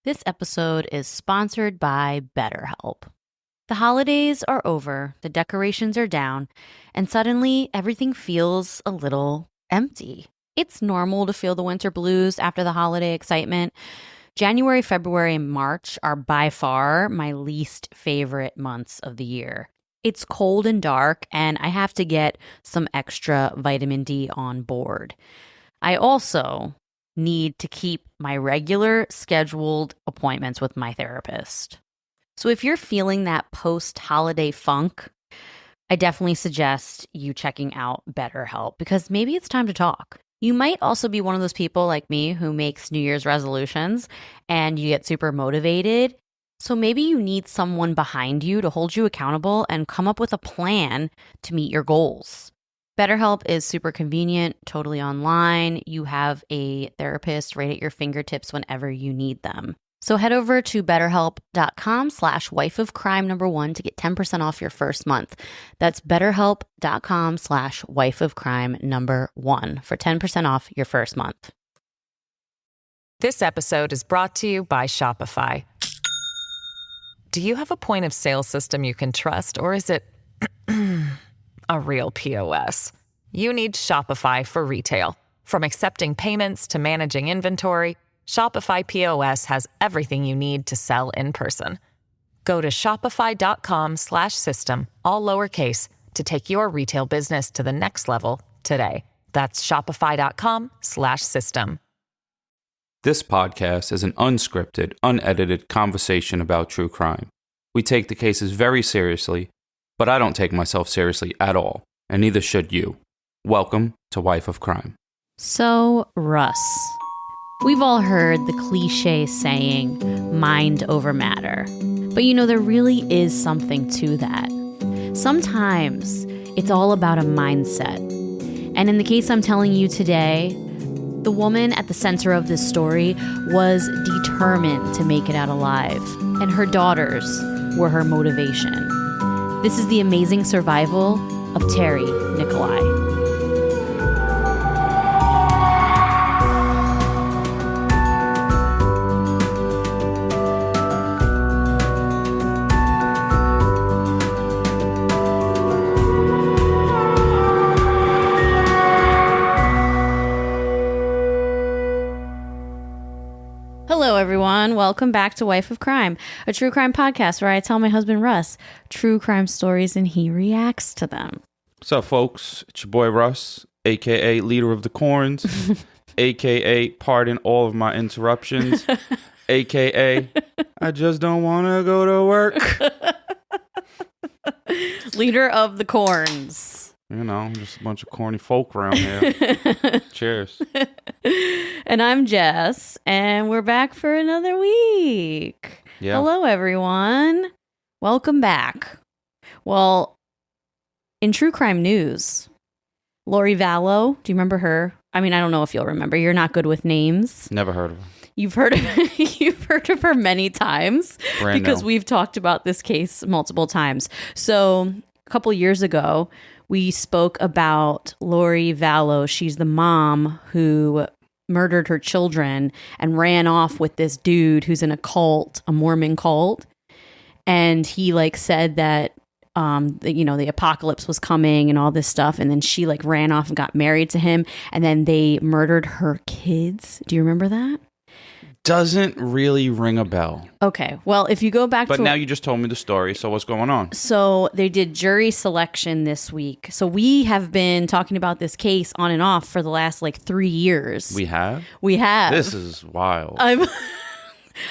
This episode is sponsored by BetterHelp. The holidays are over, the decorations are down, and suddenly everything feels a little empty. It's normal to feel the winter blues after the holiday excitement. January, February, and March are by far my least favorite months of the year. It's cold and dark, and I have to get some extra vitamin D on board. I also need to keep my regular scheduled appointments with my therapist. So if you're feeling that post-holiday funk, I definitely suggest you checking out BetterHelp because maybe it's time to talk. You might also be one of those people like me who makes New Year's resolutions and you get super motivated. So maybe you need someone behind you to hold you accountable and come up with a plan to meet your goals. BetterHelp is super convenient, totally online. You have a therapist right at your fingertips whenever you need them. So head over to betterhelp.com/wifeofcrime1 to get 10% off your first month. That's betterhelp.com/wifeofcrime1 for 10% off your first month. This episode is brought to you by Shopify. Do you have a point of sale system you can trust, or is it a real POS? You need Shopify for retail. From accepting payments to managing inventory, Shopify POS has everything you need to sell in person. Go to shopify.com/system, all lowercase, to take your retail business to the next level today. That's shopify.com/system. This podcast is an unscripted, unedited conversation about true crime. We take the cases very seriously, but I don't take myself seriously at all, and neither should you. Welcome to Wife of Crime. So, Russ. We've all heard the cliche saying, mind over matter. But there really is something to that. Sometimes it's all about a mindset. And in the case I'm telling you today, the woman at the center of this story was determined to make it out alive, and her daughters were her motivation. This is the amazing survival of Teri Nicolai. Hello, everyone. Welcome back to Wife of Crime, a true crime podcast where I tell my husband, Russ, true crime stories and he reacts to them. What's up, folks? It's your boy Russ, a.k.a. Leader of the Corns, a.k.a. Pardon all of my interruptions, a.k.a. I just don't want to go to work. Leader of the Corns. Just a bunch of corny folk around here. Cheers. And I'm Jess, and we're back for another week. Yeah. Hello, everyone. Welcome back. Well, in true crime news, Lori Vallow, do you remember her? I mean, I don't know if you'll remember. You're not good with names. Never heard of her. You've heard of her many times because we've talked about this case multiple times. So a couple years ago, we spoke about Lori Vallow. She's the mom who murdered her children and ran off with this dude who's in a cult, a Mormon cult. And he said that, the apocalypse was coming and all this stuff. And then she ran off and got married to him. And then they murdered her kids. Do you remember that? Doesn't really ring a bell. Okay. Well, if you go back But now you just told me the story, so what's going on? So they did jury selection this week. So we have been talking about this case on and off for the last 3 years. We have? We have. This is wild.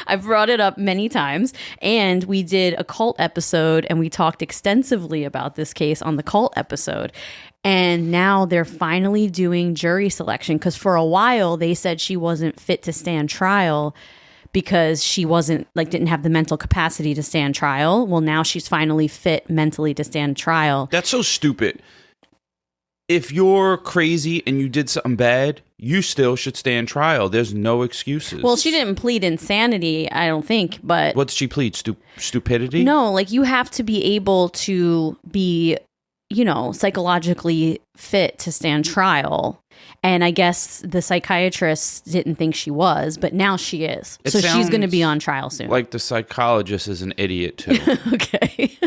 I've brought it up many times, and we did a cult episode, and we talked extensively about this case on the cult episode. And now they're finally doing jury selection because for a while they said she wasn't fit to stand trial because she wasn't didn't have the mental capacity to stand trial. Well, now she's finally fit mentally to stand trial. That's so stupid. If you're crazy and you did something bad, you still should stand trial. There's no excuses. Well, she didn't plead insanity, I don't think, but... What did she plead? Stupidity? No, you have to be able to be, psychologically fit to stand trial. And I guess the psychiatrist didn't think she was, but now she is. So she's going to be on trial soon. Like the psychologist is an idiot too. Okay.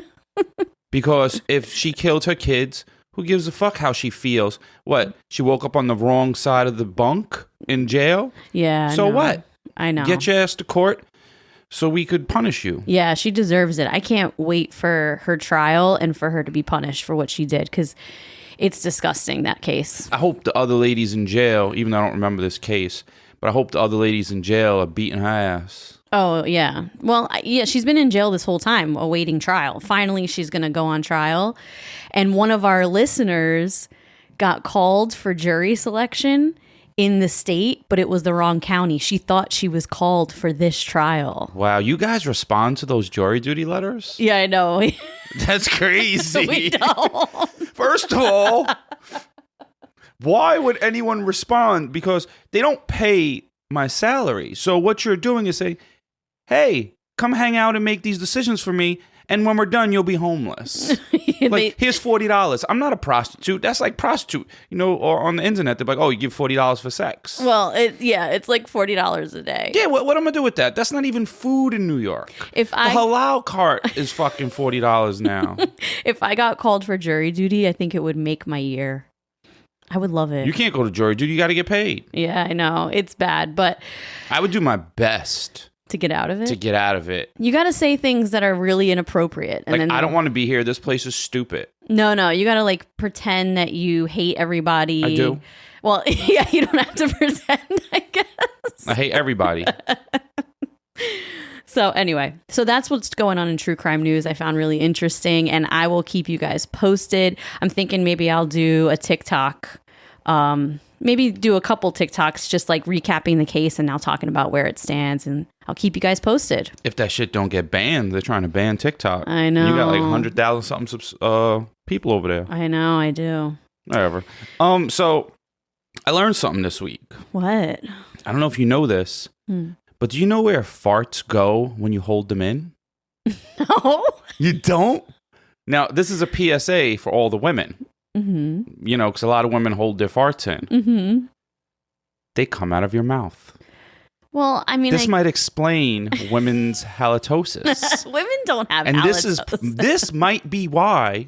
Because if she killed her kids, who gives a fuck how she feels? What? She woke up on the wrong side of the bunk in jail? Yeah. So what? I know. Get your ass to court so we could punish you. Yeah, she deserves it. I can't wait for her trial and for her to be punished for what she did, because it's disgusting, that case. I hope the other ladies in jail, even though I don't remember this case, but I hope the other ladies in jail are beating her ass. Oh, yeah. Well, yeah, she's been in jail this whole time awaiting trial. Finally, she's going to go on trial. And one of our listeners got called for jury selection in the state, but it was the wrong county. She thought she was called for this trial. Wow, you guys respond to those jury duty letters? Yeah, I know. That's crazy. We don't. First of all, why would anyone respond? Because they don't pay my salary. So what you're doing is saying, hey, come hang out and make these decisions for me. And when we're done, you'll be homeless. Like, here's $40. I'm not a prostitute. That's like prostitute, or on the internet, they're like, oh, you give $40 for sex. Well, it's like $40 a day. Yeah, what am I going to do with that? That's not even food in New York. The halal cart is fucking $40 now. If I got called for jury duty, I think it would make my year. I would love it. You can't go to jury duty. You got to get paid. Yeah, I know. It's bad, but I would do my best. To get out of it? You got to say things that are really inappropriate. And then I don't want to be here. This place is stupid. No. You got to pretend that you hate everybody. I do. Well, yeah, you don't have to pretend, I guess. I hate everybody. So anyway, that's what's going on in true crime news. I found really interesting, and I will keep you guys posted. I'm thinking maybe I'll do a TikTok. Maybe do a couple TikToks just recapping the case and now talking about where it stands, and I'll keep you guys posted. If that shit don't get banned, they're trying to ban TikTok. I know. You got 100,000 something people over there. I know, I do. Whatever. So I learned something this week. What? I don't know if you know this, but do you know where farts go when you hold them in? No. You don't? Now, this is a PSA for all the women. Mm-hmm. Because a lot of women hold their farts in. Mm-hmm. They come out of your mouth. Well, I mean, this might explain women's halitosis. Women don't have and halitosis. This might be why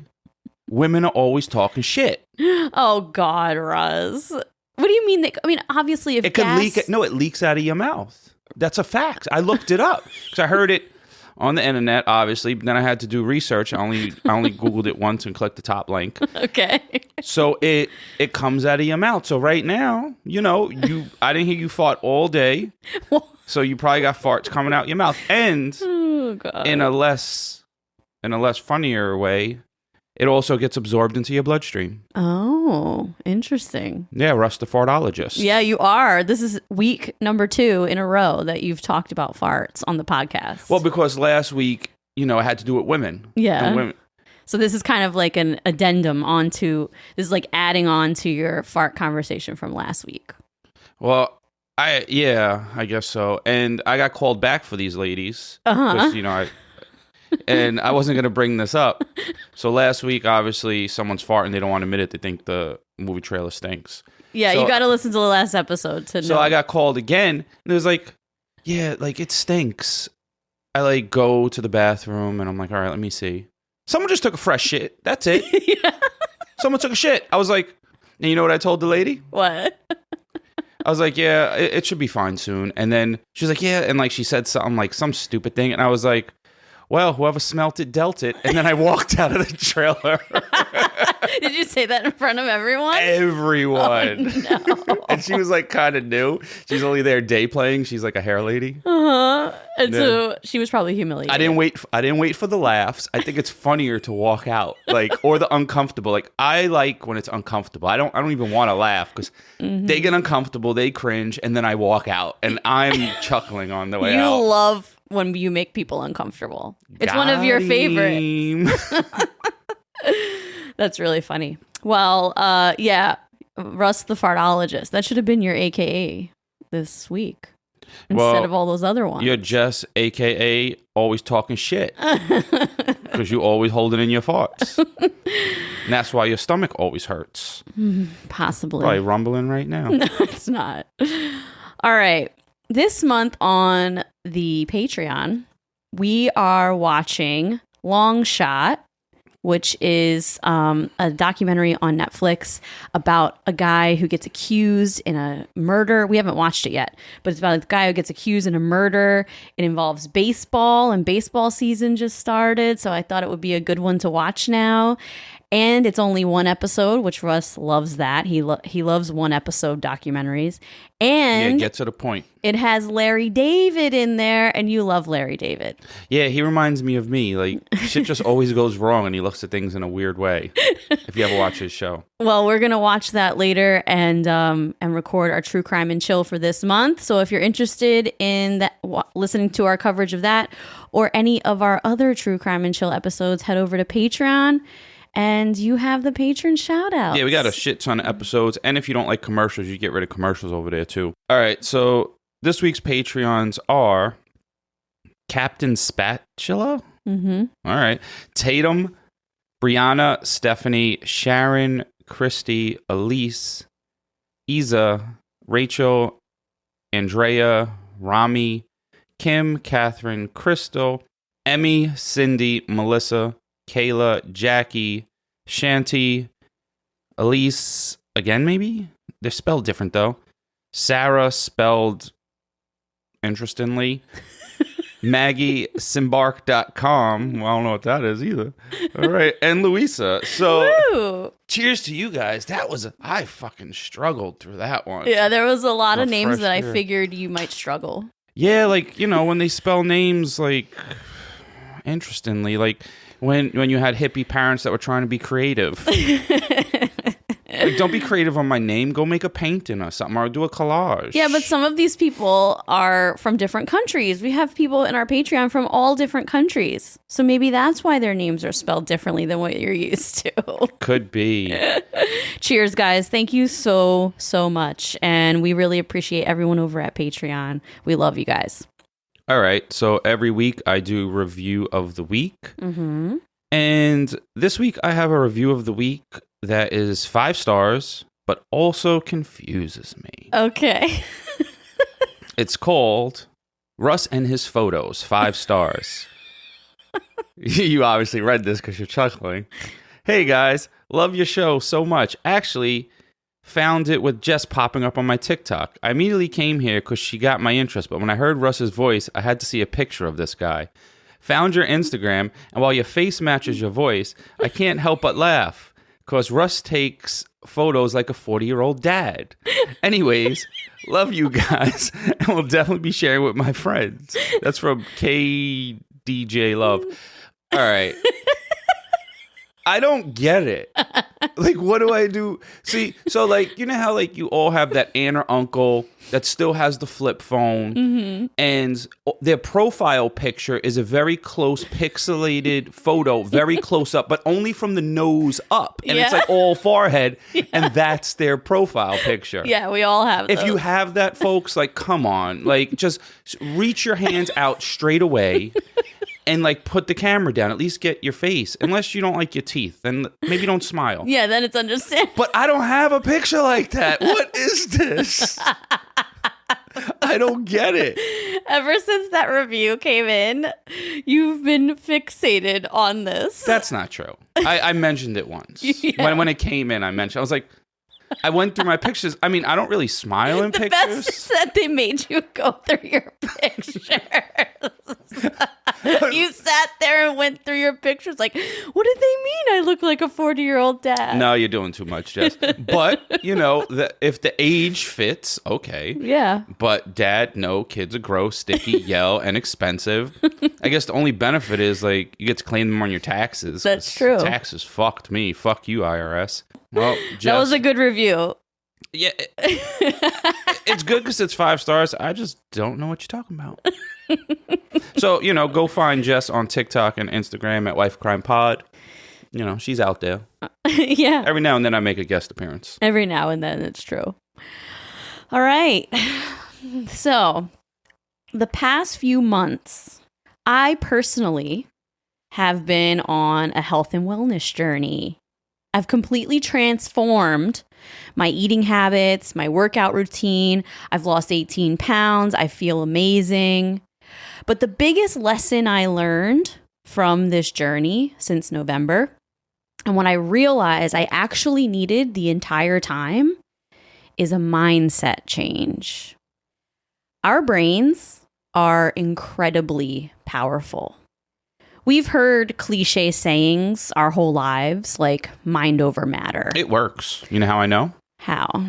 women are always talking shit. Oh God, Russ. What do you mean? Obviously, if it could leak. It leaks out of your mouth. That's a fact. I looked it up because I heard it on the internet, obviously, but then I had to do research. I only Googled it once and clicked the top link. Okay. So it comes out of your mouth. So right now, I didn't hear you fart all day. So you probably got farts coming out your mouth. And in a less funnier way, it also gets absorbed into your bloodstream. Oh, interesting. Yeah, Russ the fartologist. Yeah, you are. This is week number 2 in a row that you've talked about farts on the podcast. Well, because last week, I had to do it with women. Yeah. And women. So this is kind of like an addendum this is like adding on to your fart conversation from last week. Well, I guess so. And I got called back for these ladies. Uh-huh. And I wasn't going to bring this up. So last week, obviously, someone's farting. They don't want to admit it. They think the movie trailer stinks. Yeah, so, you got to listen to the last episode to know. So I got called again. And it was it stinks. I go to the bathroom and I'm like, all right, let me see. Someone just took a fresh shit. That's it. Yeah. Someone took a shit. I was like, and you know what I told the lady? What? I was like, yeah, it should be fine soon. And then she was like, yeah. And she said something some stupid thing. And I was like, well, whoever smelt it, dealt it. And then I walked out of the trailer. Did you say that in front of everyone? Everyone. Oh, no. And she was kind of new. She's only there day playing. She's like a hair lady. Uh-huh. And so she was probably humiliated. I didn't wait for the laughs. I think it's funnier to walk out, or the uncomfortable. I like when it's uncomfortable. I don't even want to laugh because they get uncomfortable, they cringe, and then I walk out, and I'm chuckling on the way out. You love when you make people uncomfortable. It's one of your favorites. That's really funny. Well, yeah, Russ the fartologist. That should have been your AKA this week instead of all those other ones. You're just AKA always talking shit. Because you always hold it in your farts. And that's why your stomach always hurts. Possibly. Probably rumbling right now. No, it's not. All right. This month on the Patreon, we are watching Long Shot, which is a documentary on Netflix about a guy who gets accused in a murder. We haven't watched it yet, but it's about a guy who gets accused in a murder. It involves baseball, and baseball season just started, so I thought it would be a good one to watch now. And it's only one episode, which Russ loves that. He loves one episode documentaries. And get to the point. It has Larry David in there, and you love Larry David. Yeah, he reminds me of me. Like, shit just always goes wrong, and he looks at things in a weird way. If you ever watch his show. Well, we're going to watch that later and record our True Crime and Chill for this month. So if you're interested in that, listening to our coverage of that or any of our other True Crime and Chill episodes, head over to Patreon. And you have the patron shout outs. Yeah, we got a shit ton of episodes. And if you don't like commercials, you get rid of commercials over there too. All right, so this week's Patreons are Captain Spatula. Mm-hmm. All right. Tatum, Brianna, Stephanie, Sharon, Christy, Elise, Isa, Rachel, Andrea, Rami, Kim, Catherine, Crystal, Emmy, Cindy, Melissa, Kayla, Jackie, Shanti, Elise, again maybe? They're spelled different though. Sarah, spelled interestingly. Maggie, Simbark.com. Well, I don't know what that is either. All right. And Louisa. So, Woo! Cheers to you guys. I fucking struggled through that one. Yeah, there was a lot of names that I year. figured you might struggle. Yeah, like, when they spell names, like, interestingly, like, when you had hippie parents that were trying to be creative. Like, don't be creative on my name. Go make a painting or something, or do a collage. Yeah, but some of these people are from different countries. We have people in our Patreon from all different countries. So maybe that's why their names are spelled differently than what you're used to. Could be. Cheers, guys. Thank you so, so much. And we really appreciate everyone over at Patreon. We love you guys. All right. So every week I do review of the week. Mm-hmm. And this week I have a review of the week that is 5 stars, but also confuses me. Okay. It's called Russ and His Photos, 5 stars. You obviously read this because you're chuckling. Hey guys, love your show so much. Actually, found it with Jess popping up on my TikTok. I immediately came here because she got my interest, but when I heard Russ's voice, I had to see a picture of this guy. Found your Instagram, and while your face matches your voice, I can't help but laugh. Because Russ takes photos like a 40-year-old dad. Anyways, love you guys. And we'll definitely be sharing with my friends. That's from KDJ Love. All right. I don't get it. Like, what do I do? See, so like, you know how like you all have that aunt or uncle that still has the flip phone, Mm-hmm. and their profile picture is a very close pixelated photo, very close up, but only from the nose up. And it's Yeah. like all forehead, and that's their profile picture. Yeah, we all have If those. you have that, folks, like, come on. Like, just reach your hands out straight away and, like, put the camera down. At least get your face. Unless you don't like your teeth. Then maybe don't smile. Yeah, then it's understandable. But I don't have a picture like that. What is this? I don't get it. Ever since that review came in, you've been fixated on this. That's not true. I mentioned it once. Yeah. When it came in, I was like, I went through my pictures. I mean, I don't really smile in The pictures. best is that they made you go through your pictures. You sat there and went through your pictures like, what did they mean I look like a 40-year-old dad? No, you're doing too much, Jess. But, if the age fits, okay. Yeah. But dad, no, kids are gross, sticky, yell, and expensive. I guess the only benefit is, like, you get to claim them on your taxes. That's true. Taxes fucked me. Fuck you, IRS. Well, Jess, That was a good review. yeah, it's good because it's 5 stars. I just don't know what you're talking about. So, go find Jess on TikTok and Instagram at Wife Crime Pod. She's out there. Yeah. Every now and then I make a guest appearance. Every now and then, it's true. All right. So, the past few months, I personally have been on a health and wellness journey. I've completely transformed my eating habits, my workout routine. I've lost 18 pounds. I feel amazing. But the biggest lesson I learned from this journey since November, and what I realized I actually needed the entire time, is a mindset change. Our brains are incredibly powerful. We've heard cliche sayings our whole lives, like mind over matter. It works. You know how I know? How?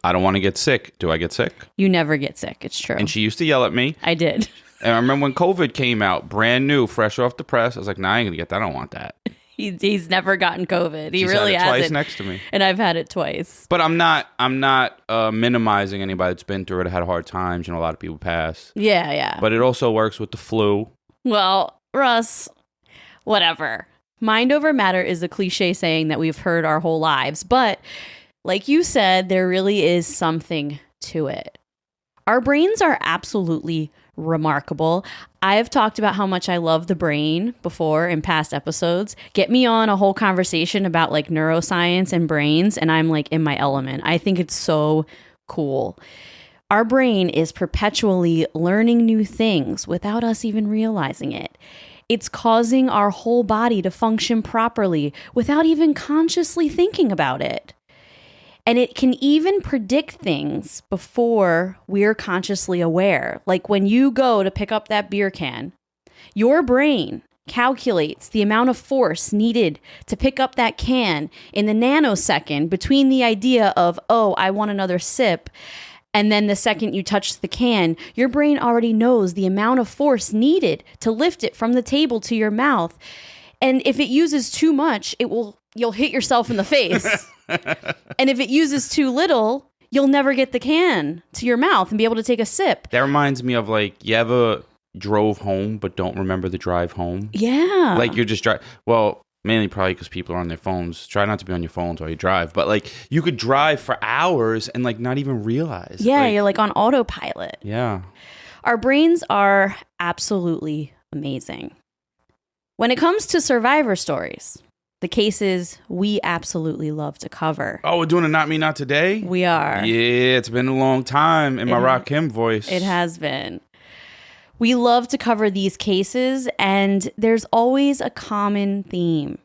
I don't want to get sick. Do I get sick? You never get sick. It's true. And she used to yell at me. I did. And I remember when COVID came out, brand new, fresh off the press. I was like, nah, I ain't going to get that. I don't want that. He's never gotten COVID. He She's really had it hasn't. twice next to me. And I've had it twice. But I'm not minimizing anybody that's been through it, had hard times. You know, a lot of people pass. Yeah. But it also works with the flu. Well, Russ, whatever. Mind over matter is a cliche saying that we've heard our whole lives. But like you said, there really is something to it. Our brains are absolutely remarkable. I have talked about how much I love the brain before in past episodes. Get me on a whole conversation about like neuroscience and brains, and I'm like in my element. I think it's so cool. Our brain is perpetually learning new things without us even realizing it. It's causing our whole body to function properly without even consciously thinking about it. And it can even predict things before we're consciously aware. Like when you go to pick up that beer can, your brain calculates the amount of force needed to pick up that can in the nanosecond between the idea of, oh, I want another sip, and then the second you touch the can, your brain already knows the amount of force needed to lift it from the table to your mouth. And if it uses too much, you'll hit yourself in the face. And if it uses too little, you'll never get the can to your mouth and be able to take a sip. That reminds me of like, you ever drove home but don't remember the drive home? Yeah. Like you're just driving. Well, mainly probably because people are on their phones. Try not to be on your phones while you drive. But like you could drive for hours and like not even realize. Yeah, you're like on autopilot. Yeah. Our brains are absolutely amazing. When it comes to survivor stories, the cases we absolutely love to cover. Oh, we're doing a Not Me, Not Today? We are. Yeah, it's been a long time in my Rakim voice. It has been. We love to cover these cases, and there's always a common theme.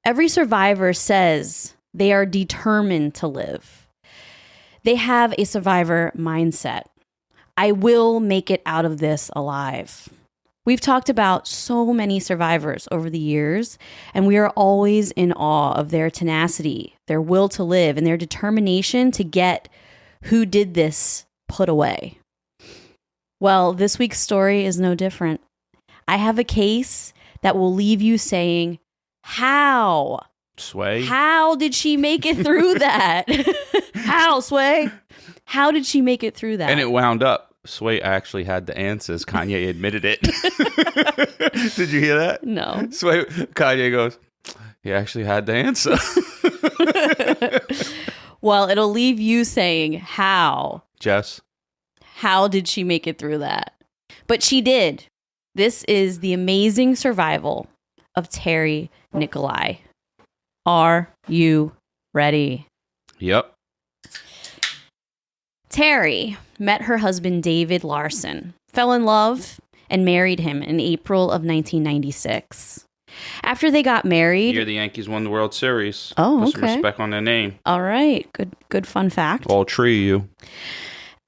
Every survivor says they are determined to live. They have a survivor mindset. I will make it out of this alive. We've talked about so many survivors over the years, and we are always in awe of their tenacity, their will to live, and their determination to get who did this put away. Well, this week's story is no different. I have a case that will leave you saying, how? Sway? How did she make it through that? How, Sway? How did she make it through that? And it wound up. Sway actually had the answers. Kanye admitted it. Did you hear that? No. Kanye goes, he actually had the answer. Well, it'll leave you saying, how? Jess? How did she make it through that? But she did. This is the amazing survival of Teri Nicolai. Are you ready? Yep. Teri met her husband David Larson, fell in love, and married him in April of 1996. After they got married... Year the Yankees won the World Series. Oh, Put okay. some respect on their name. All right. Good fun fact. All tree you.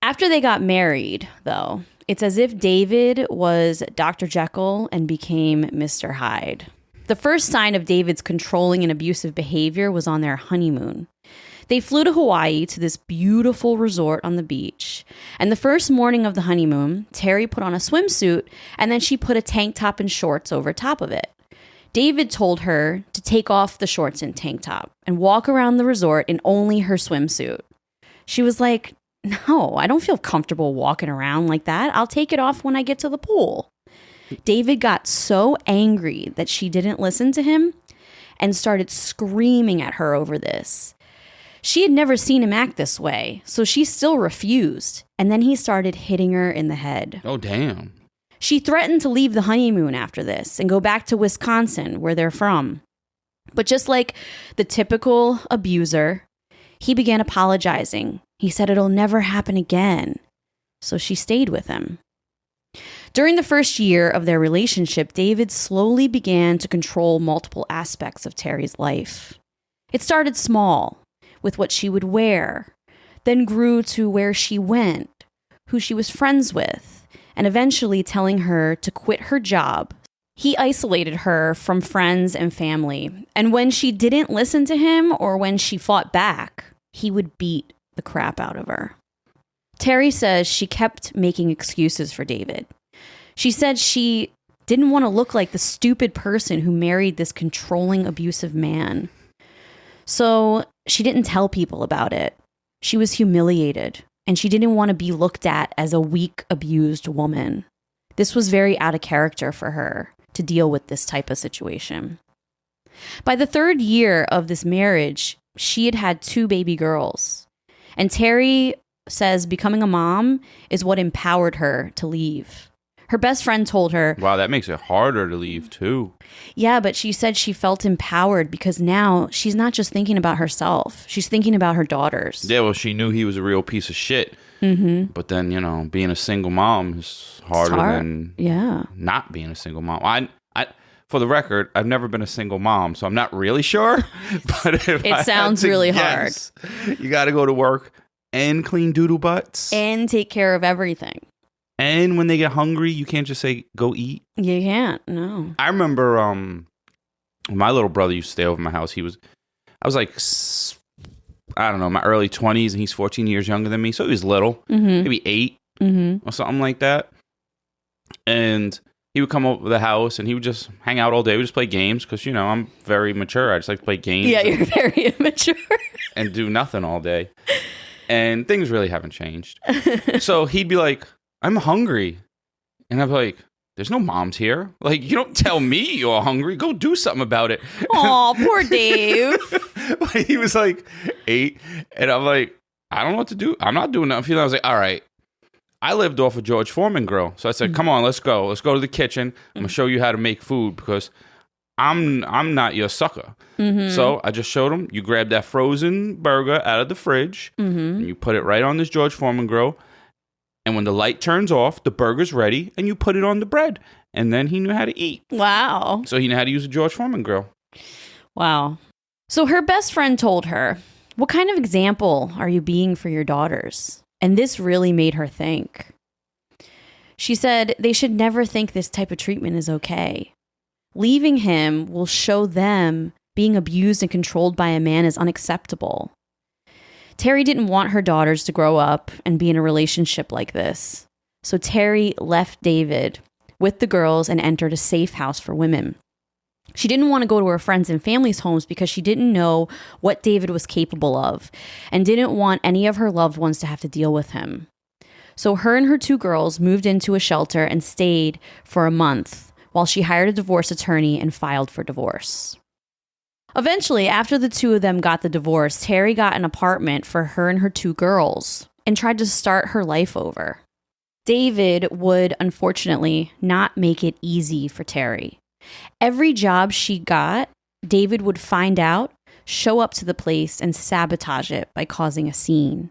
After they got married, though, it's as if David was Dr. Jekyll and became Mr. Hyde. The first sign of David's controlling and abusive behavior was on their honeymoon. They flew to Hawaii to this beautiful resort on the beach. And the first morning of the honeymoon, Teri put on a swimsuit and then she put a tank top and shorts over top of it. David told her to take off the shorts and tank top and walk around the resort in only her swimsuit. She was like, no, I don't feel comfortable walking around like that. I'll take it off when I get to the pool. David got so angry that she didn't listen to him and started screaming at her over this. She had never seen him act this way, so she still refused. And then he started hitting her in the head. Oh, damn. She threatened to leave the honeymoon after this and go back to Wisconsin, where they're from. But just like the typical abuser, he began apologizing. He said it'll never happen again. So she stayed with him. During the first year of their relationship, David slowly began to control multiple aspects of Teri's life. It started small, with what she would wear, then grew to where she went, who she was friends with, and eventually telling her to quit her job. He isolated her from friends and family, and when she didn't listen to him or when she fought back, he would beat the crap out of her. Teri says she kept making excuses for David. She said she didn't want to look like the stupid person who married this controlling, abusive man. So she didn't tell people about it. She was humiliated, and she didn't want to be looked at as a weak, abused woman. This was very out of character for her to deal with this type of situation. By the third year of this marriage, she had had 2 baby girls. And Teri says becoming a mom is what empowered her to leave. Her best friend told her, wow, that makes it harder to leave too. Yeah, but she said she felt empowered because now she's not just thinking about herself. She's thinking about her daughters. Yeah, well, she knew he was a real piece of shit. Mm-hmm. But then, being a single mom is harder than not being a single mom. I, for the record, I've never been a single mom, so I'm not really sure. But it sounds really hard. You got to go to work and clean doodle butts. And take care of everything. And when they get hungry, you can't just say, go eat. You can't, no. I remember my little brother used to stay over at my house. I was like, I don't know, my early 20s, and he's 14 years younger than me. So he was little, maybe 8 or something like that. And he would come over to the house and he would just hang out all day. We just play games because, I'm very mature. I just like to play games. Yeah, you're very immature. And do nothing all day. And things really haven't changed. So he'd be like, I'm hungry. And I'm like, there's no moms here. Like, you don't tell me you're hungry. Go do something about it. Aw, poor Dave. He was like 8. And I'm like, I don't know what to do. I'm not doing nothing. I was like, all right. I lived off a George Foreman grill. So I said, come on, let's go. Let's go to the kitchen. I'm going to show you how to make food because I'm not your sucker. So I just showed him. You grab that frozen burger out of the fridge and you put it right on this George Foreman grill. And when the light turns off, the burger's ready, and you put it on the bread. And then he knew how to eat. Wow. So he knew how to use a George Foreman grill. Wow. So her best friend told her, what kind of example are you being for your daughters? And this really made her think. She said they should never think this type of treatment is okay. Leaving him will show them being abused and controlled by a man is unacceptable. Teri didn't want her daughters to grow up and be in a relationship like this. So Teri left David with the girls and entered a safe house for women. She didn't want to go to her friends and family's homes because she didn't know what David was capable of and didn't want any of her loved ones to have to deal with him. So her and her 2 girls moved into a shelter and stayed for a month while she hired a divorce attorney and filed for divorce. Eventually, after the 2 of them got the divorce, Teri got an apartment for her and her 2 girls and tried to start her life over. David would, unfortunately, not make it easy for Teri. Every job she got, David would find out, show up to the place, and sabotage it by causing a scene.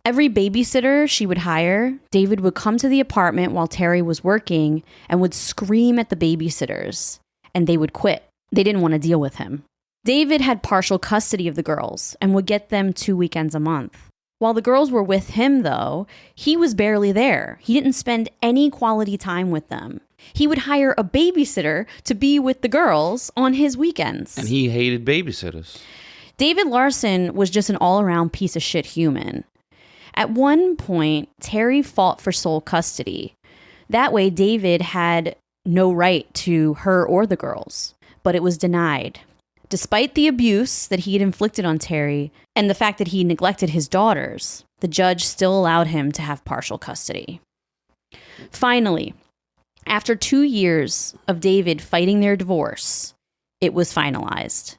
Every babysitter she would hire, David would come to the apartment while Teri was working and would scream at the babysitters, and they would quit. They didn't want to deal with him. David had partial custody of the girls and would get them 2 weekends a month. While the girls were with him, though, he was barely there. He didn't spend any quality time with them. He would hire a babysitter to be with the girls on his weekends. And he hated babysitters. David Larson was just an all-around piece of shit human. At one point, Teri fought for sole custody. That way, David had no right to her or the girls, but it was denied. Despite the abuse that he had inflicted on Teri and the fact that he neglected his daughters, the judge still allowed him to have partial custody. Finally, after 2 years of David fighting their divorce, it was finalized.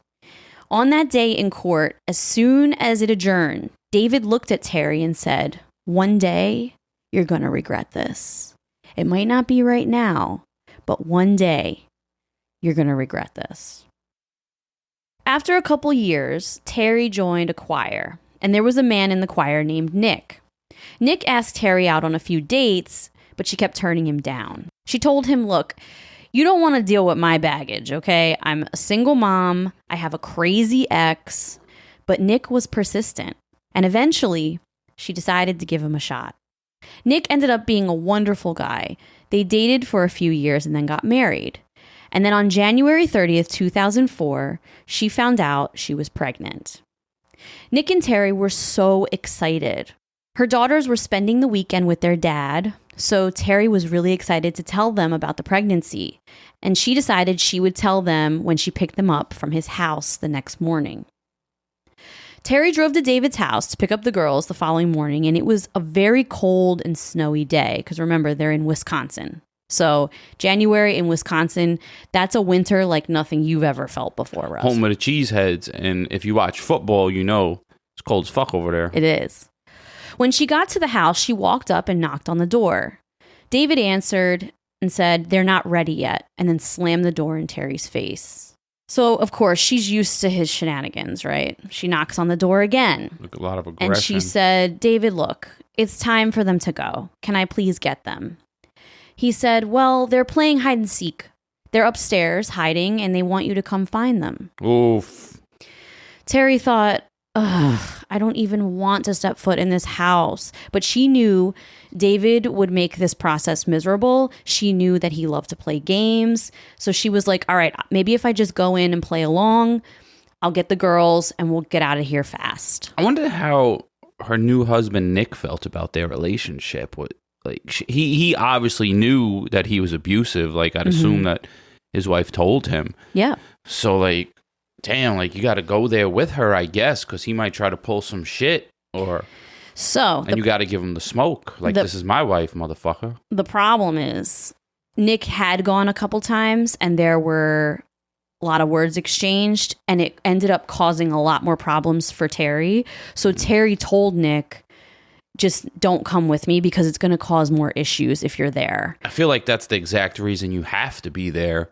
On that day in court, as soon as it adjourned, David looked at Teri and said, "One day, you're going to regret this." It might not be right now, but one day you're going to regret this. After a couple years, Teri joined a choir, and there was a man in the choir named Nick. Nick asked Teri out on a few dates, but she kept turning him down. She told him, look, you don't want to deal with my baggage, okay? I'm a single mom. I have a crazy ex. But Nick was persistent, and eventually she decided to give him a shot. Nick ended up being a wonderful guy. They dated for a few years and then got married. And then on January 30th, 2004, she found out she was pregnant. Nick and Teri were so excited. Her daughters were spending the weekend with their dad, so Teri was really excited to tell them about the pregnancy. And she decided she would tell them when she picked them up from his house the next morning. Teri drove to David's house to pick up the girls the following morning, and it was a very cold and snowy day, because remember, they're in Wisconsin. So January in Wisconsin, that's a winter like nothing you've ever felt before, Russ. Home of the cheeseheads, and if you watch football, you know it's cold as fuck over there. It is. When she got to the house, she walked up and knocked on the door. David answered and said, they're not ready yet, and then slammed the door in Teri's face. So, of course, she's used to his shenanigans, right? She knocks on the door again. Like a lot of aggression. And she said, David, look, it's time for them to go. Can I please get them? He said, well, they're playing hide and seek. They're upstairs hiding, and they want you to come find them. Oof. Teri thought, ugh, I don't even want to step foot in this house. But she knew David would make this process miserable. She knew that he loved to play games. So she was like, all right, maybe if I just go in and play along, I'll get the girls and we'll get out of here fast. I wonder how her new husband, Nick, felt about their relationship. He obviously knew that he was abusive. Like, I'd assume that his wife told him. Yeah. So, like, damn, like, you got to go there with her, I guess, because he might try to pull some shit or... And you got to give him the smoke. Like, this is my wife, motherfucker. The problem is, Nick had gone a couple times, and there were a lot of words exchanged, and it ended up causing a lot more problems for Teri. So Teri told Nick, just don't come with me because it's going to cause more issues if you're there. I feel like that's the exact reason you have to be there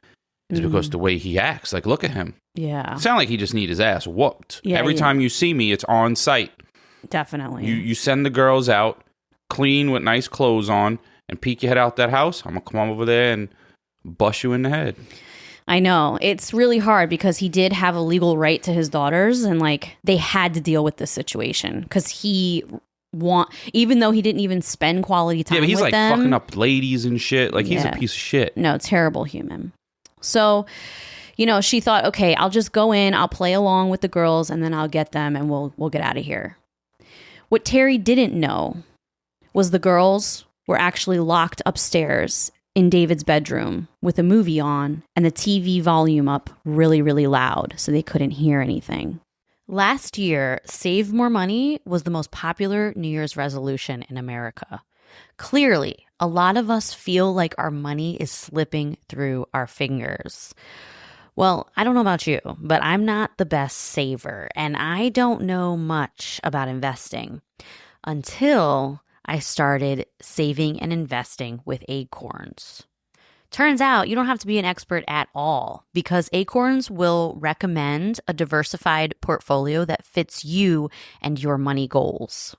is because the way he acts. Like, look at him. Yeah. It sounds like he just need his ass whooped. Yeah, Every time you see me, it's on site. Definitely. You send the girls out, clean with nice clothes on, and peek your head out that house. I'm going to come over there and bust you in the head. I know. It's really hard because he did have a legal right to his daughters, and like they had to deal with this situation because even though he didn't even spend quality time with them. Yeah, but he's like fucking up ladies and shit. Like he's a piece of shit. No, terrible human. So, she thought, okay, I'll just go in, I'll play along with the girls, and then I'll get them and we'll get out of here. What Teri didn't know was the girls were actually locked upstairs in David's bedroom with a movie on and the TV volume up really, really loud so they couldn't hear anything. Last year, Save More Money was the most popular New Year's resolution in America. Clearly, a lot of us feel like our money is slipping through our fingers. Well, I don't know about you, but I'm not the best saver, and I don't know much about investing until I started saving and investing with Acorns. Turns out you don't have to be an expert at all because Acorns will recommend a diversified portfolio that fits you and your money goals.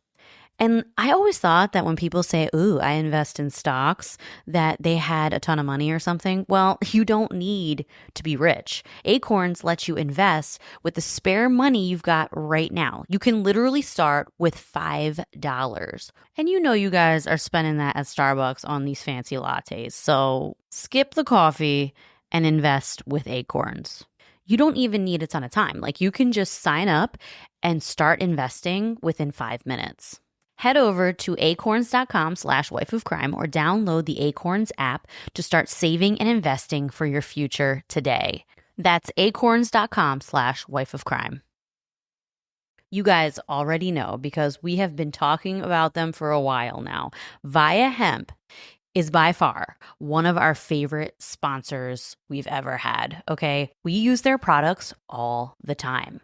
And I always thought that when people say, ooh, I invest in stocks, that they had a ton of money or something. Well, you don't need to be rich. Acorns lets you invest with the spare money you've got right now. You can literally start with $5. And you guys are spending that at Starbucks on these fancy lattes. So skip the coffee and invest with Acorns. You don't even need a ton of time. Like you can just sign up and start investing within 5 minutes. Head over to acorns.com/wifeofcrime or download the Acorns app to start saving and investing for your future today. That's acorns.com/wifeofcrime. You guys already know because we have been talking about them for a while now. Via Hemp is by far one of our favorite sponsors we've ever had, okay? We use their products all the time.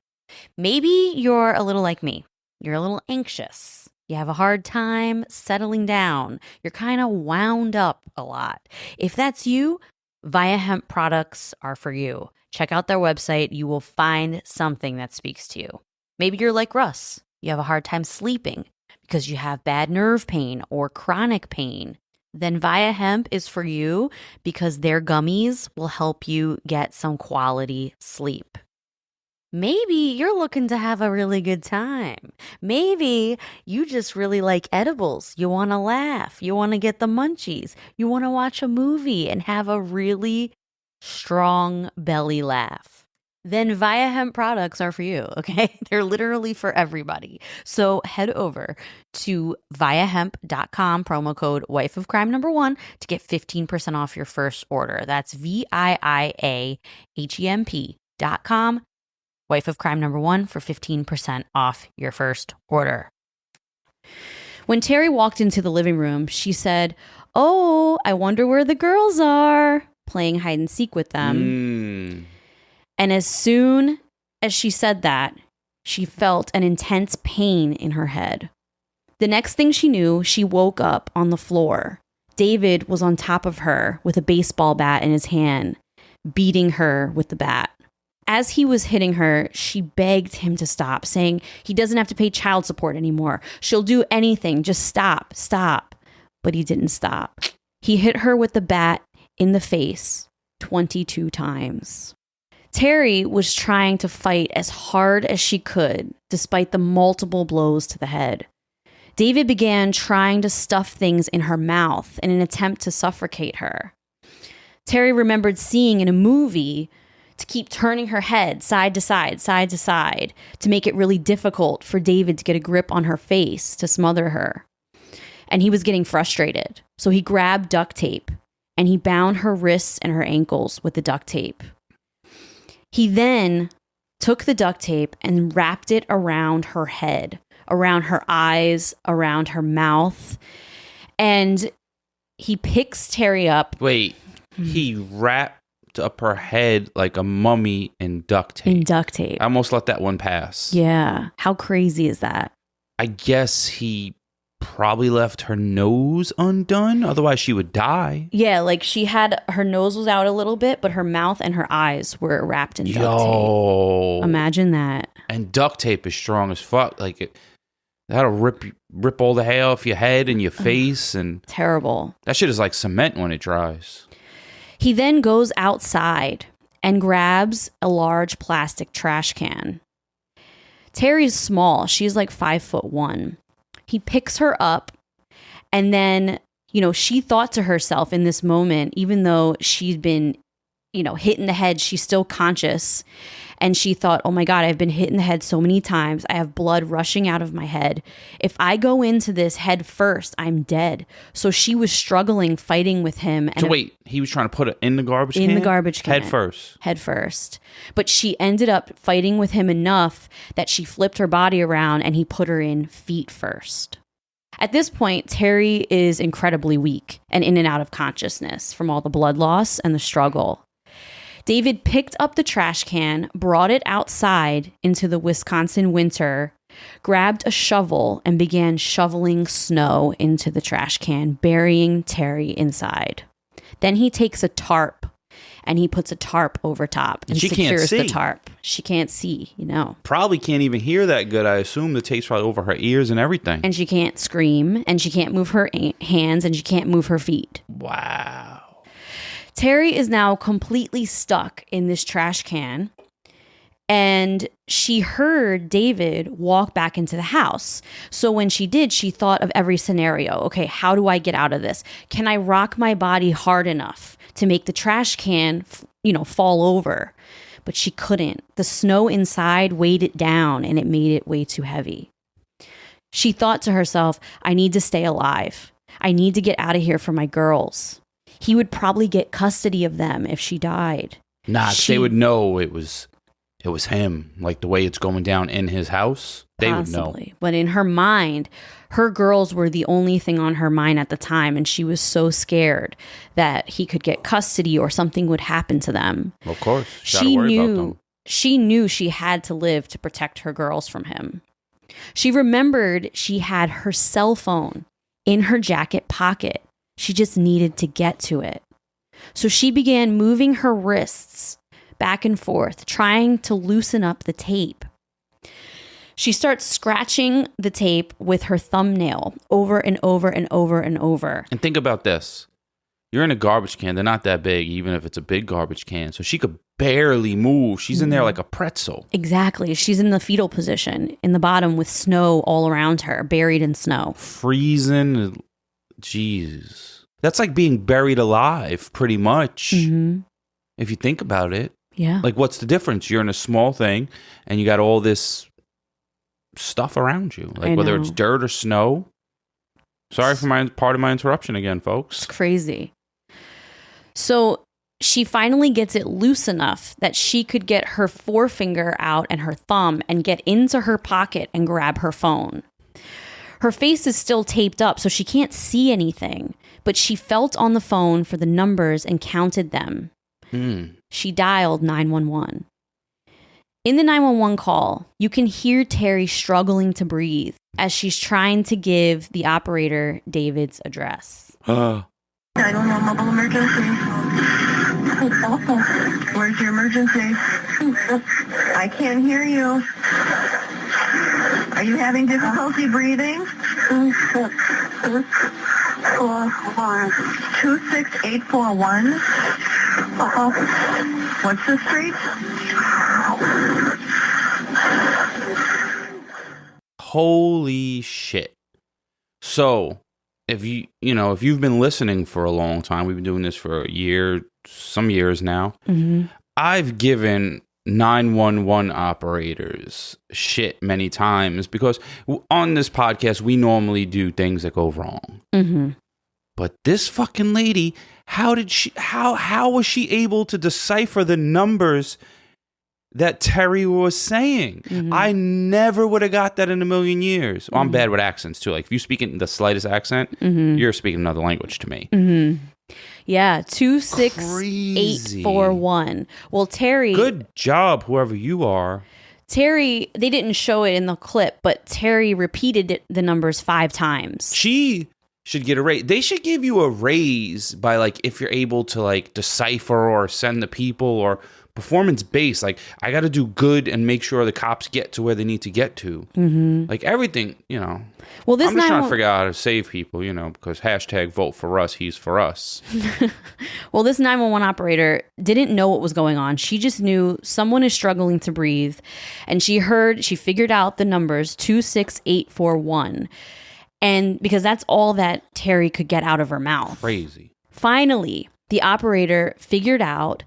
Maybe you're a little like me. You're a little anxious You have a hard time settling down. You're kind of wound up a lot. If that's you, Via Hemp products are for you. Check out their website. You will find something that speaks to you. Maybe you're like Russ. You have a hard time sleeping because you have bad nerve pain or chronic pain. Then Via Hemp is for you because their gummies will help you get some quality sleep. Maybe you're looking to have a really good time. Maybe you just really like edibles. You want to laugh. You want to get the munchies. You want to watch a movie and have a really strong belly laugh. Then Via Hemp products are for you, okay? They're literally for everybody. So head over to viahemp.com, promo code wifeofcrime1 to get 15% off your first order. That's VIIAHEMP.com. Wife of Crime #1 for 15% off your first order. When Teri walked into the living room, she said, "Oh, I wonder where the girls are," playing hide and seek with them. And as soon as she said that, she felt an intense pain in her head. The next thing she knew, she woke up on the floor. David was on top of her with a baseball bat in his hand, beating her with the bat. As he was hitting her, she begged him to stop, saying he doesn't have to pay child support anymore. She'll do anything. Just stop. But he didn't stop. He hit her with the bat in the face 22 times. Teri was trying to fight as hard as she could, despite the multiple blows to the head. David began trying to stuff things in her mouth in an attempt to suffocate her. Teri remembered seeing in a movie to keep turning her head side to side to make it really difficult for David to get a grip on her face to smother her. And he was getting frustrated. So he grabbed duct tape and he bound her wrists and her ankles with the duct tape. He then took the duct tape and wrapped it around her head, around her eyes, around her mouth. And he picks Teri up. Wait, he wrapped up her head like a mummy in duct tape. I almost let that one pass. Yeah. How crazy is that? I guess he probably left her nose undone. Otherwise, she would die. Yeah, like she had her nose was out a little bit, but her mouth and her eyes were wrapped in duct tape. Imagine that. And duct tape is strong as fuck. Like that'll rip all the hair off your head and your face. And terrible. That shit is like cement when it dries. He then goes outside and grabs a large plastic trash can. Teri's small. She's like 5'1". He picks her up and then, she thought to herself in this moment, even though she'd been, hit in the head, she's still conscious. And she thought, oh my God, I've been hit in the head so many times. I have blood rushing out of my head. If I go into this head first, I'm dead. So she was struggling, fighting with him. And so wait, he was trying to put it in the garbage can? In the garbage can. Head first. But she ended up fighting with him enough that she flipped her body around and he put her in feet first. At this point, Teri is incredibly weak and in and out of consciousness from all the blood loss and the struggle. David picked up the trash can, brought it outside into the Wisconsin winter, grabbed a shovel, and began shoveling snow into the trash can, burying Teri inside. Then he takes a tarp and he puts a tarp over top and secures the tarp. She can't see, Probably can't even hear that good. I assume the tape's probably over her ears and everything. And she can't scream, and she can't move her hands, and she can't move her feet. Wow. Teri is now completely stuck in this trash can, and she heard David walk back into the house. So when she did, she thought of every scenario. Okay, how do I get out of this? Can I rock my body hard enough to make the trash can, fall over? But she couldn't. The snow inside weighed it down, and it made it way too heavy. She thought to herself, I need to stay alive. I need to get out of here for my girls. He would probably get custody of them if she died. They would know it was him. Like the way it's going down in his house, they would know. But in her mind, her girls were the only thing on her mind at the time, and she was so scared that he could get custody or something would happen to them. Of course, she knew she had to live to protect her girls from him. She remembered she had her cell phone in her jacket pocket. She just needed to get to it. So she began moving her wrists back and forth, trying to loosen up the tape. She starts scratching the tape with her thumbnail over and over and over and over. And think about this. You're in a garbage can. They're not that big, even if it's a big garbage can. So she could barely move. She's in there like a pretzel. Exactly. She's in the fetal position in the bottom with snow all around her, buried in snow. Freezing. Jeez. That's like being buried alive, pretty much. Mm-hmm. If you think about it. Yeah. Like, what's the difference? You're in a small thing, and you got all this stuff around you. Like, whether it's dirt or snow. Sorry for part of my interruption again, folks. It's crazy. So she finally gets it loose enough that she could get her forefinger out and her thumb and get into her pocket and grab her phone. Her face is still taped up, so she can't see anything, but she felt on the phone for the numbers and counted them. She dialed 911. In the 911 call, you can hear Teri struggling to breathe as she's trying to give the operator David's address. 911 mobile emergency. Where's your emergency? I can't hear you. Are you having difficulty breathing? 26841. What's the street? Holy shit. So, if you've been listening for a long time, we've been doing this for a year, some years now. Mm-hmm. I've given 911 operators shit many times because on this podcast, we normally do things that go wrong. Mm-hmm. But this fucking lady, how was she able to decipher the numbers that Teri was saying? Mm-hmm. I never would have got that in a million years. Well, I'm bad with accents too. Like if you speak in the slightest accent, you're speaking another language to me. Mm-hmm. Yeah, 26841. Well, Teri... Good job, whoever you are. Teri, they didn't show it in the clip, but Teri repeated the numbers 5 times. She should get a raise. They should give you a raise by like if you're able to like decipher or send the people or performance based. Like I got to do good and make sure the cops get to where they need to get to. Mm-hmm. Like everything, Well, this I'm just trying to figure out how to save people, because hashtag vote for Russ, he's for us. Well, this 911 operator didn't know what was going on. She just knew someone is struggling to breathe. And she figured out the numbers 26841. And because that's all that Teri could get out of her mouth. Crazy. Finally, the operator figured out,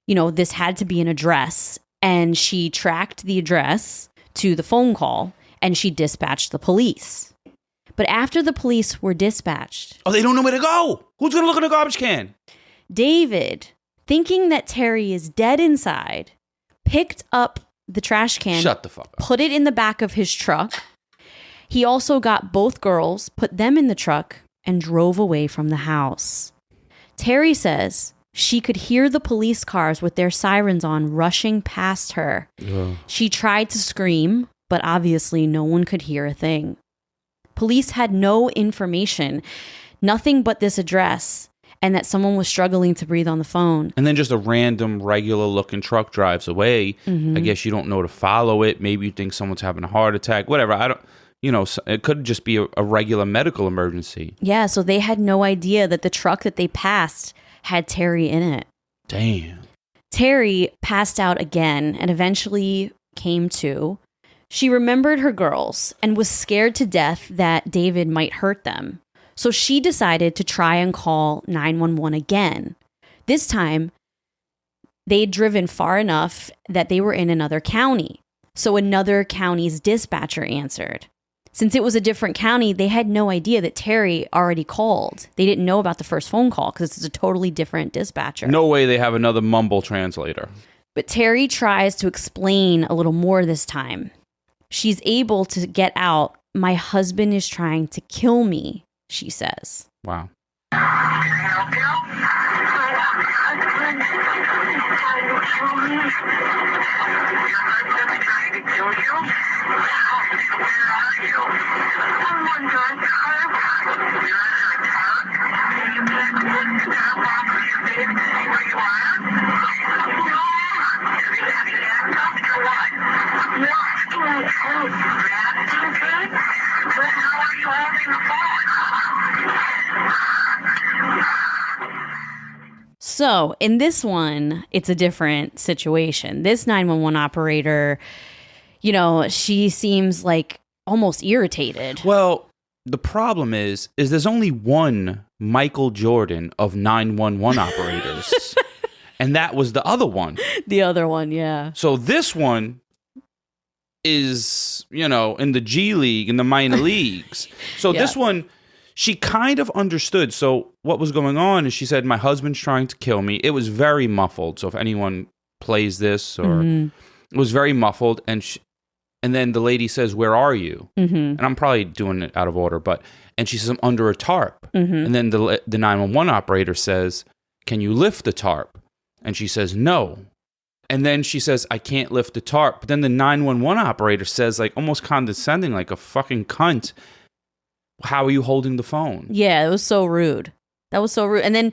this had to be an address. And she tracked the address to the phone call and she dispatched the police. But after the police were dispatched... Oh, they don't know where to go. Who's going to look in a garbage can? David, thinking that Teri is dead inside, picked up the trash can. Shut the fuck up. Put it in the back of his truck. He also got both girls, put them in the truck, and drove away from the house. Teri says she could hear the police cars with their sirens on rushing past her. Yeah. She tried to scream, but obviously no one could hear a thing. Police had no information, nothing but this address, and that someone was struggling to breathe on the phone. And then just a random, regular-looking truck drives away. Mm-hmm. I guess you don't know to follow it. Maybe you think someone's having a heart attack. Whatever. I don't... it could just be a regular medical emergency. Yeah, so they had no idea that the truck that they passed had Teri in it. Damn. Teri passed out again and eventually came to. She remembered her girls and was scared to death that David might hurt them. So she decided to try and call 911 again. This time, they'd driven far enough that they were in another county. So another county's dispatcher answered. Since it was a different county, they had no idea that Teri already called. They didn't know about the first phone call because it's a totally different dispatcher. No way they have another mumble translator. But Teri tries to explain a little more this time. She's able to get out, "My husband is trying to kill me," she says. Wow. So in this one, it's a different situation. This 911 operator, she seems like almost irritated. Well, the problem is there's only one Michael Jordan of 911 operators. And that was the other one. The other one, yeah. So this one is, in the G League, in the minor leagues. So this one, she kind of understood. So what was going on is she said, my husband's trying to kill me. It was very muffled. So if anyone plays this, or it was very muffled. And then the lady says, where are you? And I'm probably doing it out of order, and she says, I'm under a tarp. And then the 911 operator says, can you lift the tarp? And she says, no. And then she says, I can't lift the tarp. But then the 911 operator says, like almost condescending, like a fucking cunt, how are you holding the phone? Yeah, it was so rude. That was so rude. And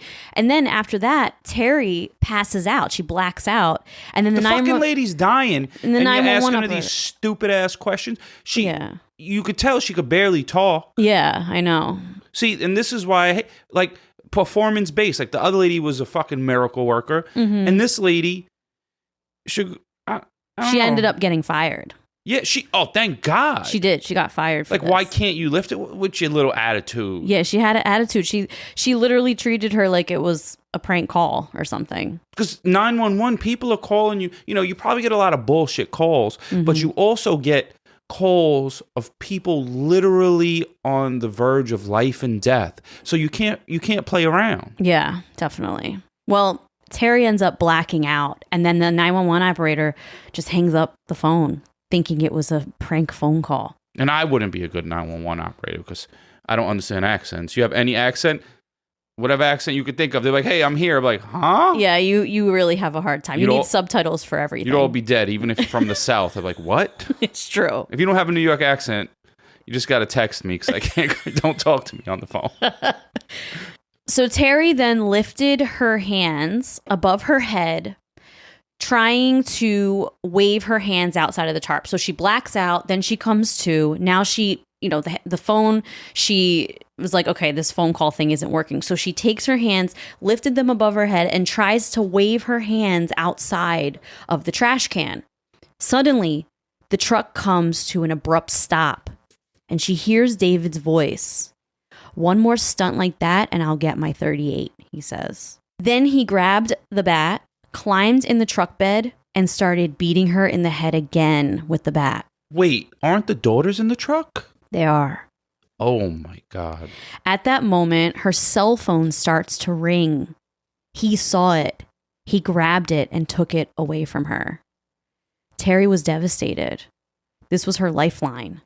then after that, Teri passes out. She blacks out. And then the fucking lady's dying. And you're asking her these stupid ass questions. You could tell she could barely talk. Yeah, I know. See, and this is why performance based. Like the other lady was a fucking miracle worker, and this lady she ended up getting fired. Yeah, thank God. She did. She got fired for this. Why can't you lift it with your little attitude? Yeah, she had an attitude. She literally treated her like it was a prank call or something. Because 911, people are calling you. You probably get a lot of bullshit calls, but you also get calls of people literally on the verge of life and death. So you can't play around. Yeah, definitely. Well, Teri ends up blacking out, and then the 911 operator just hangs up the phone, thinking it was a prank phone call. And I wouldn't be a good 911 operator because I don't understand accents. You have any accent, whatever accent you could think of, they're like, hey, I'm here. I'm like, huh? Yeah, you really have a hard time. You need subtitles for everything. You'd all be dead, even if you're from the South. I'm like, what? It's true. If you don't have a New York accent, you just got to text me because I can't, don't talk to me on the phone. So Teri then lifted her hands above her head, trying to wave her hands outside of the tarp. So she blacks out, then she comes to. Now she, the phone, she was like, okay, this phone call thing isn't working. So she takes her hands, lifted them above her head, and tries to wave her hands outside of the trash can. Suddenly, the truck comes to an abrupt stop, and she hears David's voice. One more stunt like that, and I'll get my 38, he says. Then he grabbed the bat, climbed in the truck bed, and started beating her in the head again with the bat. Wait, aren't the daughters in the truck? They are. Oh my God. At that moment, her cell phone starts to ring. He saw it. He grabbed it and took it away from her. Teri was devastated. This was her lifeline.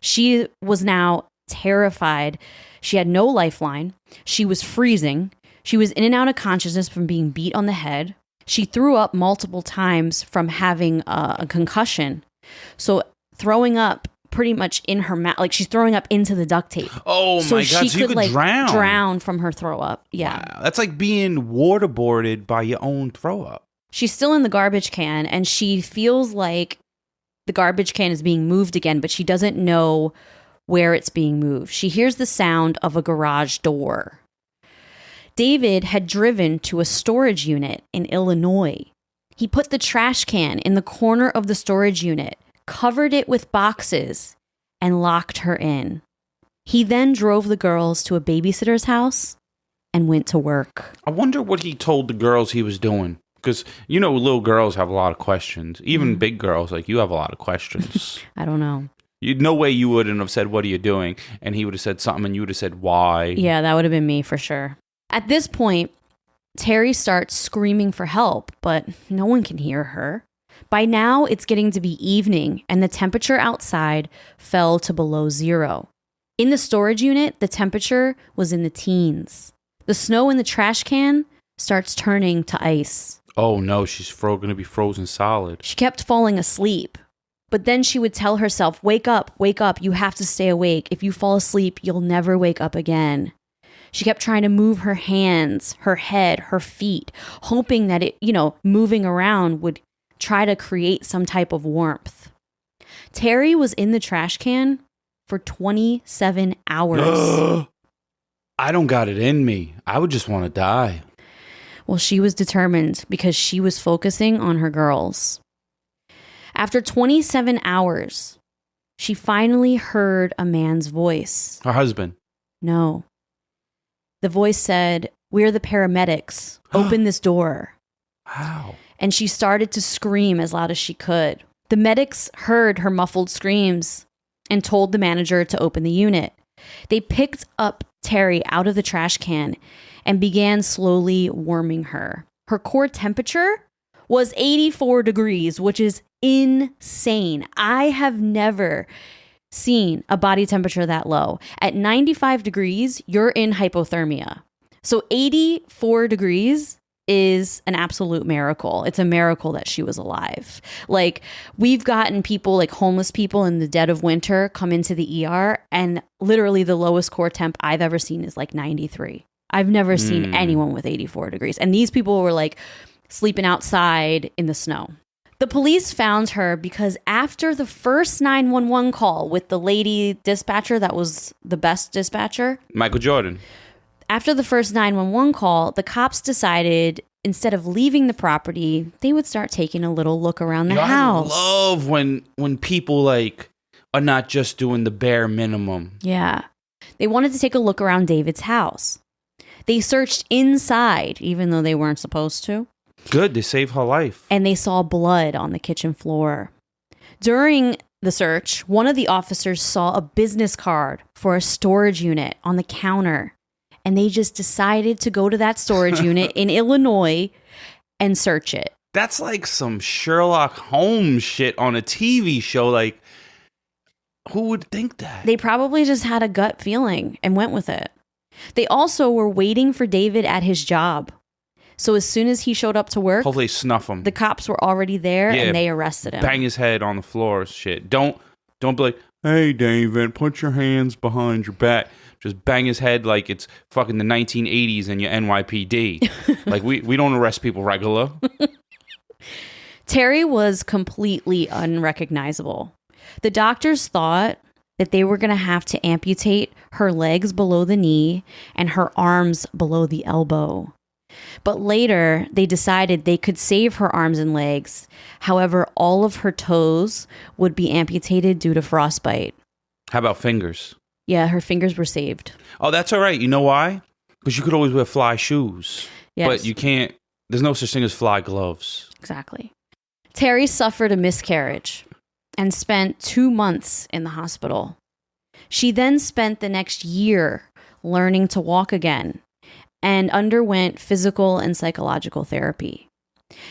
She was now terrified. She had no lifeline. She was freezing. She was in and out of consciousness from being beat on the head. She threw up multiple times from having a concussion. So throwing up pretty much in her mouth, like she's throwing up into the duct tape. Oh my God, so you could drown. Drown from her throw up. Yeah. Wow. That's like being waterboarded by your own throw up. She's still in the garbage can, and she feels like the garbage can is being moved again, but she doesn't know where it's being moved. She hears the sound of a garage door. David had driven to a storage unit in Illinois. He put the trash can in the corner of the storage unit, covered it with boxes, and locked her in. He then drove the girls to a babysitter's house and went to work. I wonder what he told the girls he was doing. Because, little girls have a lot of questions. Even big girls, like you have a lot of questions. I don't know. No way you wouldn't have said, what are you doing? And he would have said something and you would have said, why? Yeah, that would have been me for sure. At this point, Teri starts screaming for help, but no one can hear her. By now, it's getting to be evening, and the temperature outside fell to below 0. In the storage unit, the temperature was in the teens. The snow in the trash can starts turning to ice. Oh no, she's going to be frozen solid. She kept falling asleep. But then she would tell herself, wake up, you have to stay awake. If you fall asleep, you'll never wake up again. She kept trying to move her hands, her head, her feet, hoping that it, moving around would try to create some type of warmth. Teri was in the trash can for 27 hours. I don't got it in me. I would just want to die. Well, she was determined because she was focusing on her girls. After 27 hours, she finally heard a man's voice. Her husband. No. The voice said, "We're the paramedics. Open this door." Wow. And she started to scream as loud as she could. The medics heard her muffled screams and told the manager to open the unit. They picked up Teri out of the trash can and began slowly warming her. Her core temperature was 84 degrees, which is insane. I have never seen a body temperature that low. At 95 degrees, you're in hypothermia. So 84 degrees is an absolute miracle. It's a miracle that she was alive. Like, we've gotten people, like homeless people in the dead of winter, come into the ER, and literally the lowest core temp I've ever seen is like 93. I've never seen anyone with 84 degrees. And these people were like sleeping outside in the snow. The police found her because after the first 911 call with the lady dispatcher that was the best dispatcher, Michael Jordan. After the first 911 call, the cops decided instead of leaving the property, they would start taking a little look around the house. I love when people like are not just doing the bare minimum. Yeah. They wanted to take a look around David's house. They searched inside, even though they weren't supposed to. Good, they saved her life. And they saw blood on the kitchen floor. During the search, one of the officers saw a business card for a storage unit on the counter. And they just decided to go to that storage unit in Illinois and search it. That's like some Sherlock Holmes shit on a TV show. Like, who would think that? They probably just had a gut feeling and went with it. They also were waiting for David at his job. So as soon as he showed up to work, hopefully snuff him. The cops were already there and they arrested him. Bang his head on the floor, shit. Don't be like, "Hey, David, put your hands behind your back." Just bang his head like it's fucking the 1980s and your NYPD. Like, we don't arrest people regular. Teri was completely unrecognizable. The doctors thought that they were going to have to amputate her legs below the knee and her arms below the elbow. But later, they decided they could save her arms and legs. However, all of her toes would be amputated due to frostbite. How about fingers? Yeah, her fingers were saved. Oh, that's all right. You know why? Because you could always wear fly shoes. Yes. But you can't. There's no such thing as fly gloves. Exactly. Teri suffered a miscarriage and spent 2 months in the hospital. She then spent the next year learning to walk again and underwent physical and psychological therapy.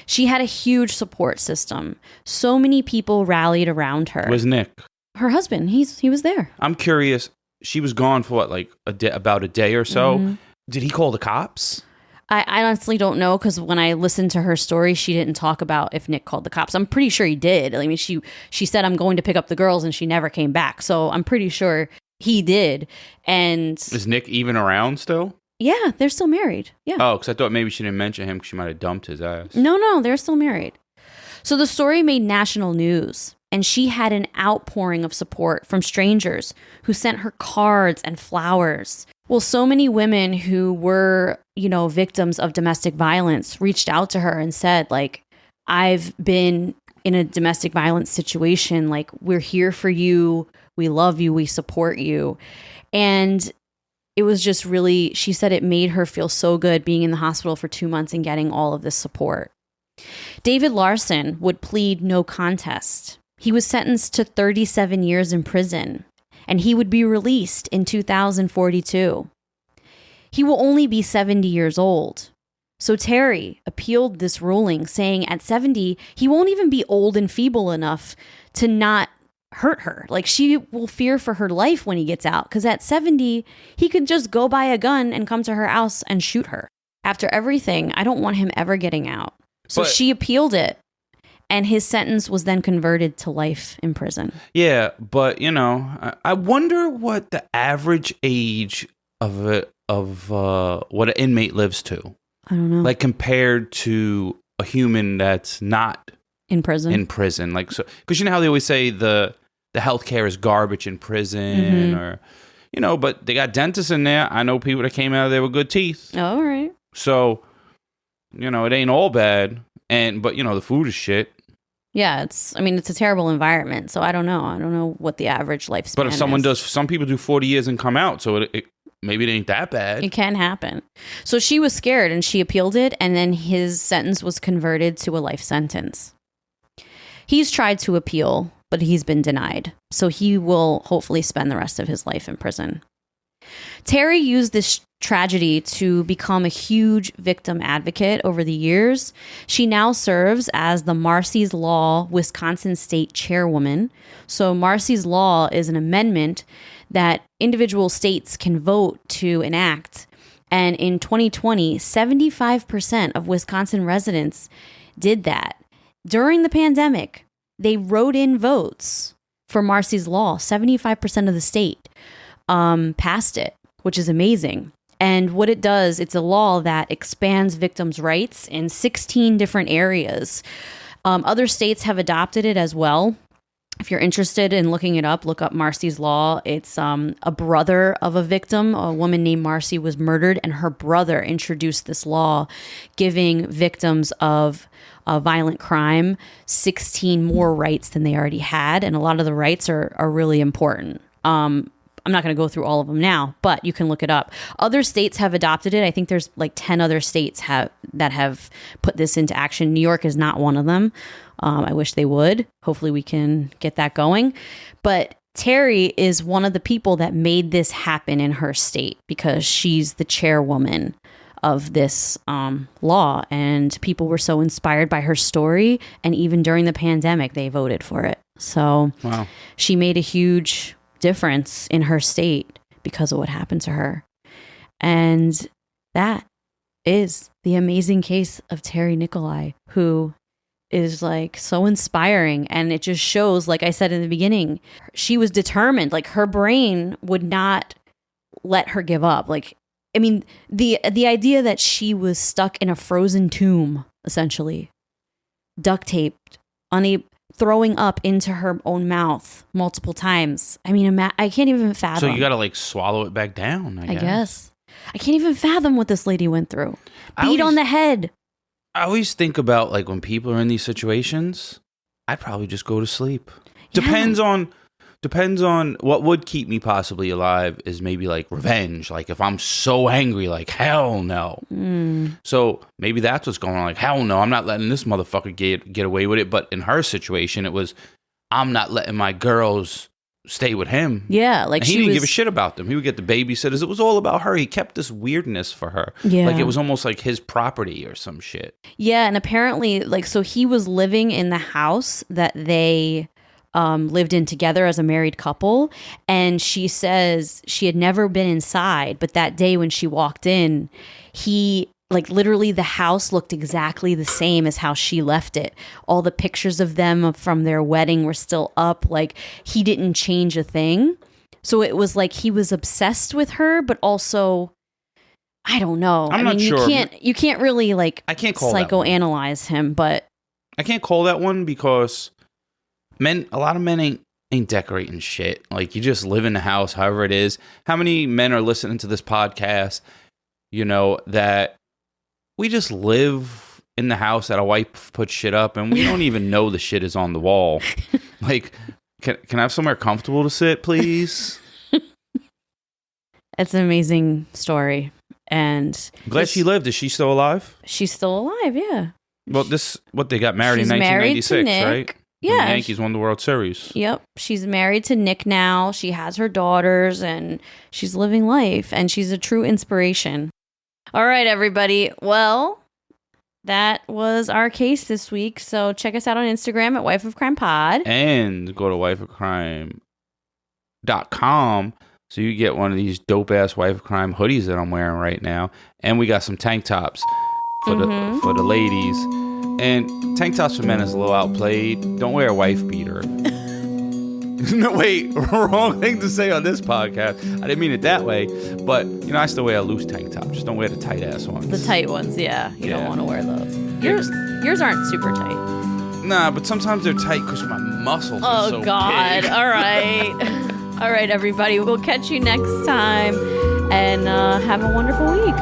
She had a huge support system. So many people rallied around her. Where's Nick? Her husband, he was there. I'm curious. She was gone for what, like about a day or so? Mm-hmm. Did he call the cops? I honestly don't know, because when I listened to her story, she didn't talk about if Nick called the cops. I'm pretty sure he did. I mean, she said, "I'm going to pick up the girls," and she never came back. So I'm pretty sure he did. And is Nick even around still? Yeah, they're still married. Yeah. Oh, because I thought maybe she didn't mention him because she might have dumped his ass. No, they're still married. So the story made national news. And she had an outpouring of support from strangers who sent her cards and flowers. Well, so many women who were, victims of domestic violence reached out to her and said, like, "I've been in a domestic violence situation. Like, we're here for you. We love you. We support you." And it was just really, she said it made her feel so good being in the hospital for 2 months and getting all of this support. David Larson would plead no contest. He was sentenced to 37 years in prison, and he would be released in 2042. He will only be 70 years old. So Teri appealed this ruling, saying at 70, he won't even be old and feeble enough to not hurt her. Like, she will fear for her life when he gets out, because at 70, he could just go buy a gun and come to her house and shoot her. After everything, I don't want him ever getting out. So she appealed it. And his sentence was then converted to life in prison. Yeah, but, I wonder what the average age of what an inmate lives to. I don't know. Like, compared to a human that's not in prison. Like, so, because you know how they always say the healthcare is garbage in prison, or, but they got dentists in there. I know people that came out of there with good teeth. Oh, all right. So You know, it ain't all bad. But, you know, the food is shit. Yeah, it's a terrible environment. So I don't know. I don't know what the average lifespan is. But if someone does, some people do 40 years and come out. So maybe it ain't that bad. It can happen. So she was scared and she appealed it. And then his sentence was converted to a life sentence. He's tried to appeal, but he's been denied. So he will hopefully spend the rest of his life in prison. Teri used this tragedy to become a huge victim advocate over the years. She now serves as the Marsy's Law Wisconsin State Chairwoman. So Marsy's Law is an amendment that individual states can vote to enact. And in 2020, 75% of Wisconsin residents did that. During the pandemic, they wrote in votes for Marsy's Law. 75% of the state passed it, which is amazing. And what it does, it's a law that expands victims' rights in 16 different areas. Other states have adopted it as well. If you're interested in looking it up, look up Marsy's Law. It's a brother of a victim. A woman named Marcy was murdered, and her brother introduced this law, giving victims of violent crime 16 more rights than they already had. And a lot of the rights are really important. I'm not going to go through all of them now, but you can look it up. Other states have adopted it. I think there's like 10 other states that have put this into action. New York is not one of them. I wish they would. Hopefully we can get that going. But Teri is one of the people that made this happen in her state because she's the chairwoman of this law. And people were so inspired by her story. And even during the pandemic, they voted for it. So wow. She made a huge difference in her state because of what happened to her. And that is the amazing case of Teri Nicolai, who is like so inspiring. And it just shows, like I said in the beginning, she was determined. Like her brain would not let her give up. Like, I mean, the idea that she was stuck in a frozen tomb, essentially, duct taped, throwing up into her own mouth multiple times. I mean, I can't even fathom. So you got to like swallow it back down, I guess. I can't even fathom what this lady went through. Beat on the head. I always think about like when people are in these situations, I'd probably just go to sleep. Yeah. Depends on what would keep me possibly alive is maybe like revenge. Like if I'm so angry, like hell no. So maybe that's what's going on. Like hell no, I'm not letting this motherfucker get away with it. But in her situation, it was I'm not letting my girls stay with him. Yeah, like and he didn't give a shit about them. He would get the babysitters. It was all about her. He kept this weirdness for her. Yeah, like it was almost like his property or some shit. Yeah, and apparently, like so, he was living in the house that they lived in together as a married couple. And she says she had never been inside, but that day when she walked in, he like literally the house looked exactly the same as how she left it. All the pictures of them from their wedding were still up. Like he didn't change a thing. So it was like he was obsessed with her, but also I don't know. I'm not sure. You can't really like I can't call psychoanalyze him, but I can't call that one because a lot of men ain't decorating shit. Like you just live in the house, however it is. How many men are listening to this podcast, you know, that we just live in the house that a wife puts shit up and we don't even know the shit is on the wall. Like, can I have somewhere comfortable to sit, please? It's an amazing story. And I'm glad she lived. Is she still alive? She's still alive, yeah. Well, they got married in 1996, right? Yeah. When the Yankees won the World Series. Yep. She's married to Nick now. She has her daughters and she's living life and she's a true inspiration. All right, everybody. Well, that was our case this week. So check us out on Instagram at Wife of Crime Pod. And go to wifeofcrime.com so you get one of these dope-ass Wife of Crime hoodies that I'm wearing right now. And we got some tank tops for the ladies. And tank tops for men is a little outplayed. Don't wear a wife beater. No, wait, wrong thing to say on this podcast. I didn't mean it that way, but you know, I still wear a loose tank top. Just don't wear the tight ass ones. The tight ones, yeah. You don't want to wear those. Yours aren't super tight. Nah, but sometimes they're tight because my muscles are so God. big. All right. All right, everybody. We'll catch you next time and have a wonderful week.